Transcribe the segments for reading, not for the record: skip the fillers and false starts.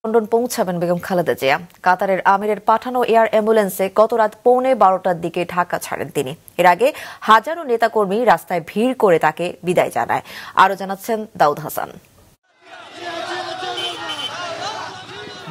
London পৌঁছাবেন বেগম খালেদা জিয়া। কাতারের আমিরের পাঠানো এয়ার অ্যাম্বুলেন্সে গত রাত 12:15টার দিকে ঢাকা ছাড়েন তিনি। এর আগে হাজারো নেতাকর্মী রাস্তায় ভিড় করে তাকে বিদায় জানায়। আরো জানাচ্ছেন দাউদ হাসান।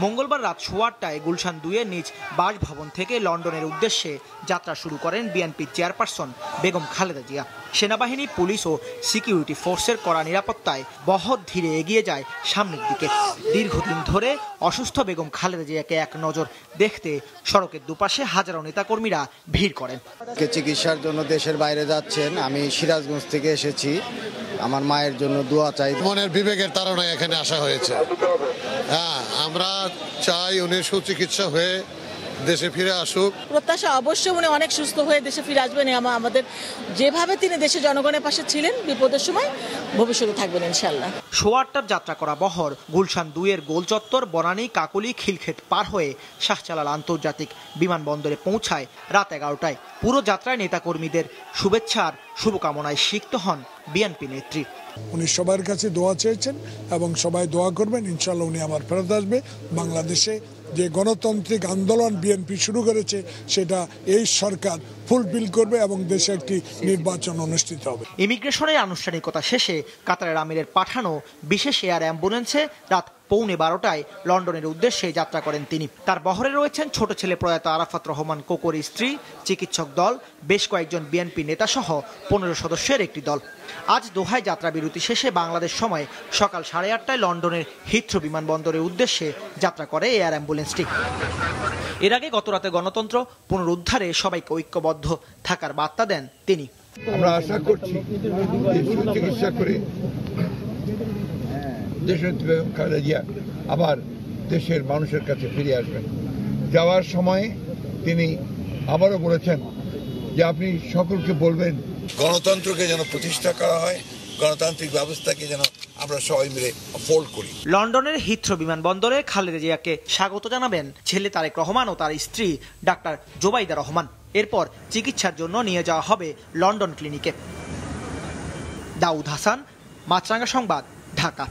মঙ্গলবার রাত 8:15টায় গুলশান 2-এর নিজ বাসভবন থেকে লন্ডনের উদ্দেশ্যে যাত্রা শুরু করেন বিএনপি চেয়ারপারসন বেগম খালেদা জিয়া। সেনাবাহিনী, পুলিশ ও সিকিউরিটি ফোর্সের কড়া নিরাপত্তায় বহর ধীরে এগিয়ে যায় সামনের দিকে। দীর্ঘদিন ধরে অসুস্থ বেগম খালেদা জিয়াকে এক নজর দেখতে সড়কের দুপাশে হাজারো নেতাকর্মীরা ভিড় করেন। চিকিৎসার জন্য দেশের বাইরে যাচ্ছেন। আমি সিরাজগঞ্জ থেকে এসেছি, আমার মায়ের জন্য দোয়া চাই। মনের বিবেকের তাড়নায় এখানে আসা হয়েছে। হ্যাঁ, আমরা চাই উনি সুচিকিৎসা হয়ে দেশে ফিরে আসুক। প্রত্যাশা অবশ্যই উনি অনেক সুস্থ হয়ে দেশে ফিরে আসবেন। আমাদের যেভাবে তিনি দেশের জনগণের পাশে ছিলেন বিপদের সময়, ভবিষ্যতে থাকবেন ইনশাল্লাহ। 8:15টার যাত্রা করা বহর গুলশান 2-এর গোল চত্বর, বনানী, কাকলী, খিলক্ষেত পার হয়ে শাহজালাল আন্তর্জাতিক বিমানবন্দরে পৌঁছায় রাত 11টায়। পুরো যাত্রায় নেতাকর্মীদের শুভেচ্ছার শুভকামনায় সিক্ত হন বিএনপি নেত্রী। উনি সবার কাছে দোয়া চেয়েছেন এবং সবাই দোয়া করবেন, ইনশাল্লাহ উনি আবার ফেরত আসবে। বাংলাদেশে যে গণতান্ত্রিক আন্দোলন বিএনপি শুরু করেছে সেটা এই সরকার ফুলফিল করবে এবং দেশে একটি নির্বাচন অনুষ্ঠিত হবে। ইমিগ্রেশনের আনুষ্ঠানিকতা শেষে কাতারের আমিরের পাঠানো বিশেষ এয়ার অ্যাম্বুলেন্সে রাত 12:15টায় লন্ডনের উদ্দেশ্যে যাত্রা করেন তিনি। তার বহরে রয়েছেন ছোট ছেলে প্রয়াত আরাফাত রহমান কোকোর স্ত্রী, চিকিৎসক দল, বেশ কয়েকজন বিএনপি নেতা সহ 15 সদস্যের একটি দল। আজ দোহায় যাত্রা বিরতি শেষে বাংলাদেশ সময় সকাল 8:30টায় লন্ডনের হিথ্রো বিমানবন্দরের উদ্দেশ্যে যাত্রা করে এয়ার অ্যাম্বুলেন্সটি। এর আগে গতরাতে গণতন্ত্র পুনরুদ্ধারে সবাইকে ঐক্যবদ্ধ থাকার বার্তা দেন তিনি। আমরা আশা করছি চিকিৎসা করে দেশনেত্রী বেগম খালেদা জিয়া আবার দেশের মানুষের কাছে ফিরে আসবেন। যাওয়ার সময় তিনি আবারও বলেছেন যে আপনি সকলকে বলবেন গণতন্ত্রকে যেন প্রতিষ্ঠা করা হয়, গণতান্ত্রিক ব্যবস্থাকে যেন আমরা সবাই মিলে ফোল্ড করি। লন্ডনের হিথ্রো বিমানবন্দরে খালেদা জিয়াকে স্বাগত জানাবেন ছেলে তারেক রহমান ও তার স্ত্রী ডাক্তার জোবাইদা রহমান। এরপর চিকিৎসার জন্য নিয়ে যাওয়া হবে লন্ডন ক্লিনিকে। দাউদ হাসান, মাছরাঙ্গা সংবাদ, ঢাকা।